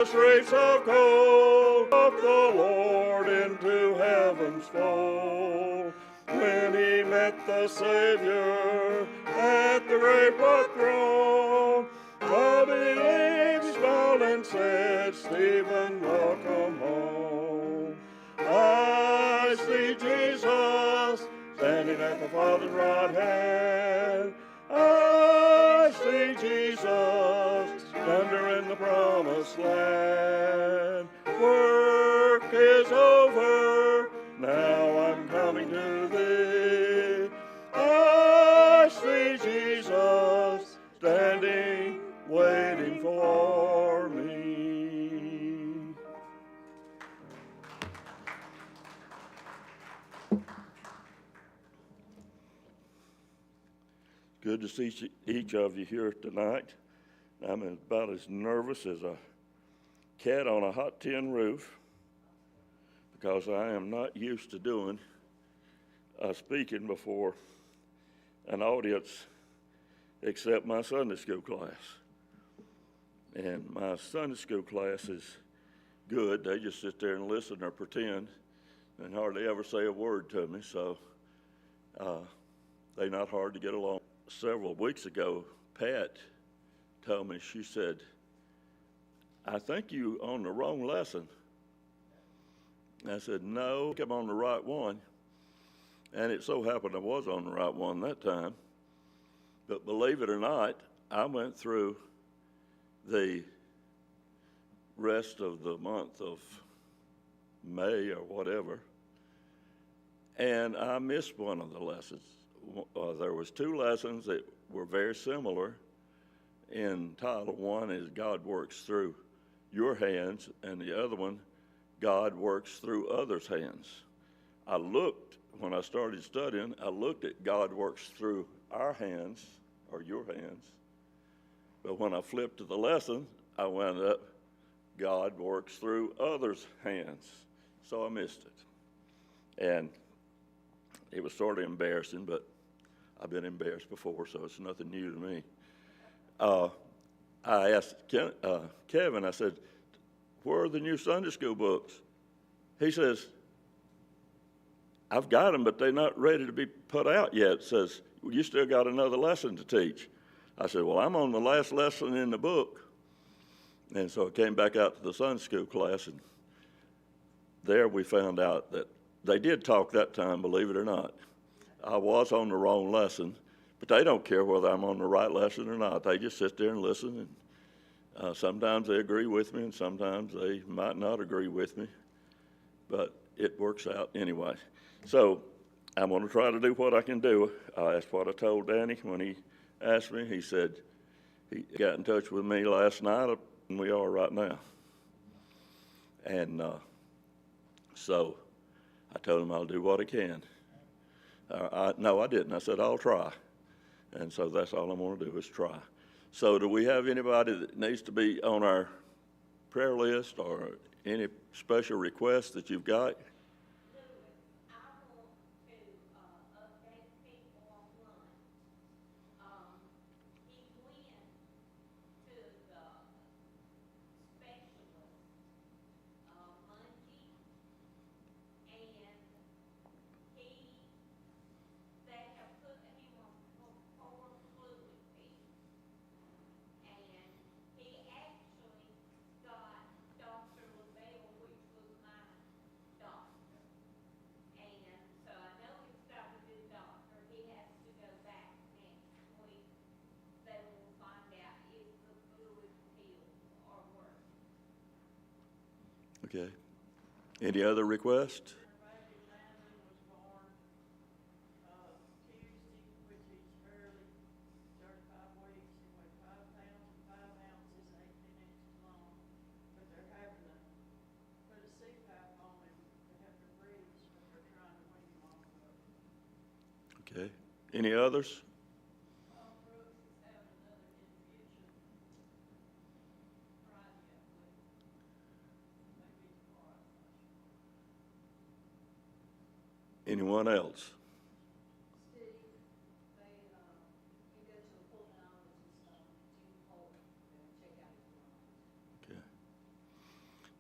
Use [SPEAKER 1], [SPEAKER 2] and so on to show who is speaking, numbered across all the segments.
[SPEAKER 1] Streets of gold, up the Lord into heaven's fold. When he met the Savior at the great white throne, the believers smiled and said, Stephen, welcome home. I see Jesus standing at the Father's right hand. I see Jesus yonder in the promised land. Work is over, now I'm coming to thee. I see Jesus standing, waiting for me. Good to see each of you here tonight. I'm about as nervous as a cat on a hot tin roof because I am not used to doing speaking before an audience except my Sunday school class. And my Sunday school class is good. They just sit there and listen or pretend and hardly ever say a word to me, so they're not hard to get along. Several weeks ago, Pat told me, she said, I think you on the wrong lesson. I said, no, I'm on the right one. And it so happened I was on the right one that time. But believe it or not, I went through the rest of the month of May or whatever, and I missed one of the lessons. There was two lessons that were very similar in title. One is God works through your hands, and the other one, God works through others' hands. I looked, when I started studying, I looked at God works through our hands, or your hands. But when I flipped to the lesson, I wound up, God works through others' hands. So I missed it. And it was sort of embarrassing, but I've been embarrassed before, so it's nothing new to me. I asked Kevin, I said, where are the new Sunday school books? He says, I've got them, but they're not ready to be put out yet. Says, well, you still got another lesson to teach. I said, well, I'm on the last lesson in the book. And so I came back out to the Sunday school class, and there we found out that they did talk that time, believe it or not. I was on the wrong lesson, but they don't care whether I'm on the right lesson or not. They just sit there and listen, and sometimes they agree with me, and sometimes they might not agree with me, but it works out anyway. So I'm going to try to do what I can do. That's what I told Danny when he asked me. He said he got in touch with me last night, and we are right now. And so I told him I'll do what I can. No, I didn't. I said, I'll try. And so that's all I'm going to do is try. So do we have anybody that needs to be on our prayer list or any special requests that you've got? Okay. Any other requests? Okay. Any others? Anyone else? Okay.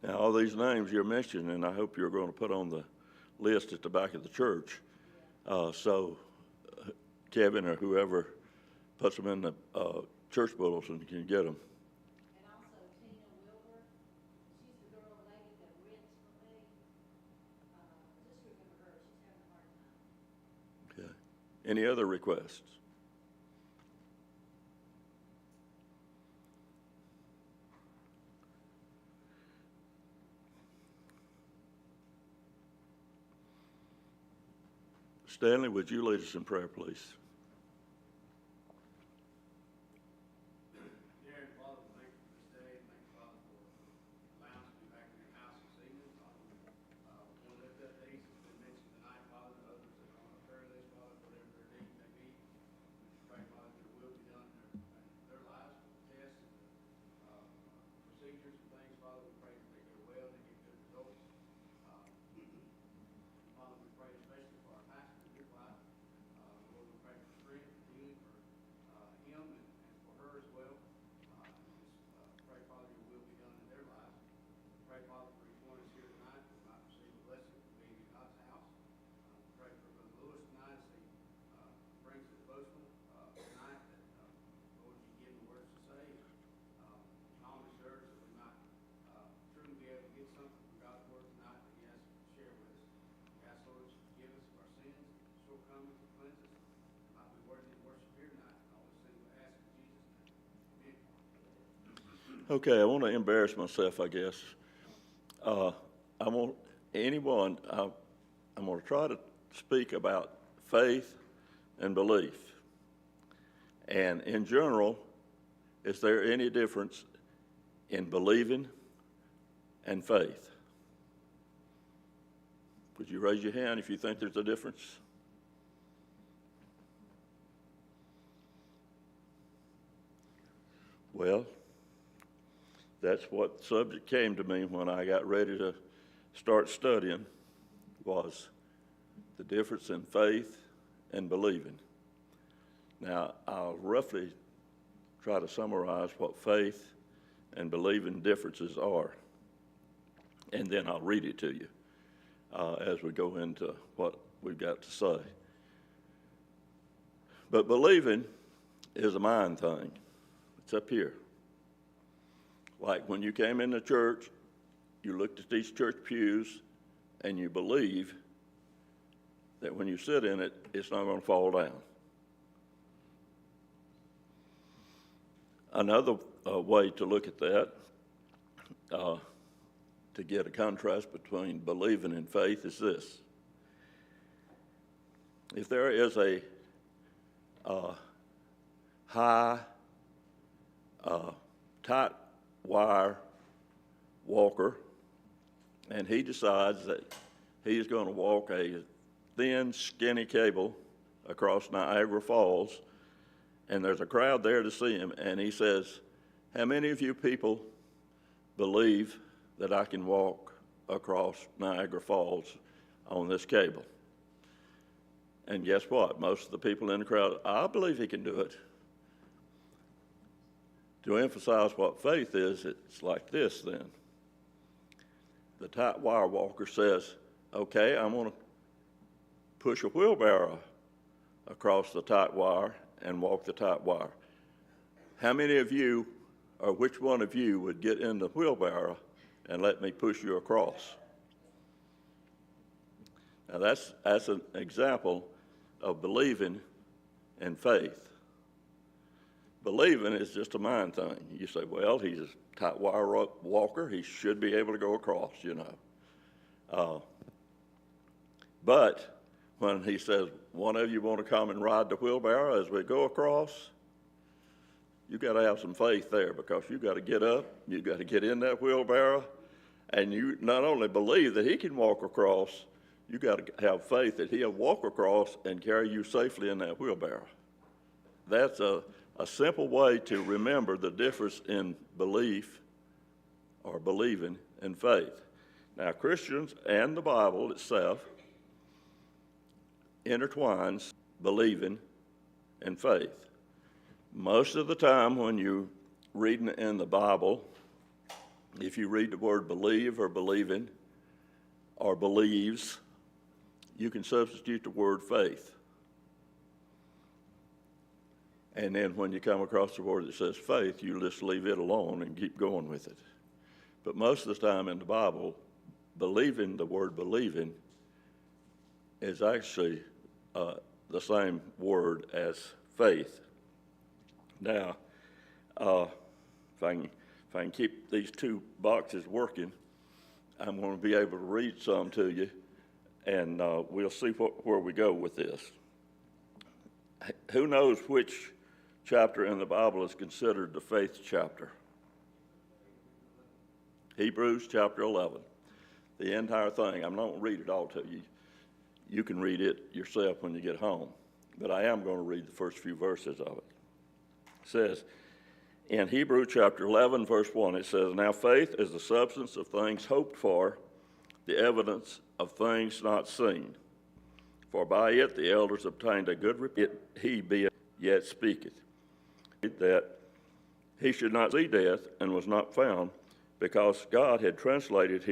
[SPEAKER 1] Now, all these names you're mentioning, I hope you're going to put on the list at the back of the church. So Kevin or whoever puts them in the church bulletin can get them.
[SPEAKER 2] And also Tina Wilbur, she's the girl lady that rents for me. Just remember her, she's having a hard time.
[SPEAKER 1] Okay. Any other requests? Stanley, would you lead us in prayer, please?
[SPEAKER 3] Dear Father, thank you for this day, and thank you, Father, for allowing us to be back in your house this evening. Father, we want to lift up these that's been mentioned tonight, Father, and others that are on the prayer list, Father, whatever their need may be. We pray, Father, that your will be done in their lives, with the tests and the procedures and things, Father. We pray that they go well and they get good results. Father, we pray especially for our pastor and his wife. Lord, we pray for strength and healing for him and for her as well. Just pray, Father, your will be done in their lives. Pray, Father, for each one that's here tonight who might receive a blessing from being in God's house. Pray for Brother Lewis tonight as he brings the devotional tonight, that Lord, you give him the words to say, calm his nerves, that we might truly be able to get something from God's word tonight that he has to share with us. We ask, Lord, that you forgive us of our sins, shortcomings, and cleanse us. Might be worthy to worship here tonight. All these things we ask in Jesus' name. Amen.
[SPEAKER 1] Okay, I want to embarrass myself, I guess. I want anyone, I'm going to try to speak about faith and belief. And in general, is there any difference in believing and faith? Would you raise your hand if you think there's a difference? Well, that's what subject came to me when I got ready to start studying, was the difference in faith and believing. Now, I'll roughly try to summarize what faith and believing differences are, and then I'll read it to you as we go into what we've got to say. But believing is a mind thing. It's up here. Like when you came into church, you looked at these church pews and you believe that when you sit in it, it's not going to fall down. Another way to look at that, to get a contrast between believing and faith, is this. If there is a high, tight wire walker, and he decides that he's going to walk a thin, skinny cable across Niagara Falls, and there's a crowd there to see him, and he says, how many of you people believe that I can walk across Niagara Falls on this cable? And guess what? Most of the people in the crowd, I believe he can do it. To emphasize what faith is, it's like this then. The tight wire walker says, okay, I'm going to push a wheelbarrow across the tight wire and walk the tight wire. How many of you, or which one of you, would get in the wheelbarrow and let me push you across? Now that's an example of believing and faith. Believing is just a mind thing. You say, well, he's a tight wire walker. He should be able to go across, you know. But when he says, one of you want to come and ride the wheelbarrow as we go across, you got to have some faith there, because you got to get up, you got to get in that wheelbarrow, and you not only believe that he can walk across, you got to have faith that he'll walk across and carry you safely in that wheelbarrow. That's a simple way to remember the difference in belief or believing and faith. Now, Christians and the Bible itself intertwines believing and faith. Most of the time when you're reading in the Bible, If you read the word believe or believing or believes, you can substitute the word faith. And then when you come across the word that says faith, you just leave it alone and keep going with it. But most of the time in the Bible, believing, the word believing, is actually the same word as faith. Now, if I can keep these two boxes working, I'm going to be able to read some to you, and we'll see where we go with this. Who knows which chapter in the Bible is considered the faith chapter? Hebrews chapter 11. The entire thing. I'm not going to read it all to you. You can read it yourself when you get home. But I am going to read the first few verses of it. It says, in Hebrews chapter 11, verse 1, it says, now faith is the substance of things hoped for, the evidence of things not seen. For by it the elders obtained a good report. He being yet speaketh, that he should not see death, and was not found, because God had translated him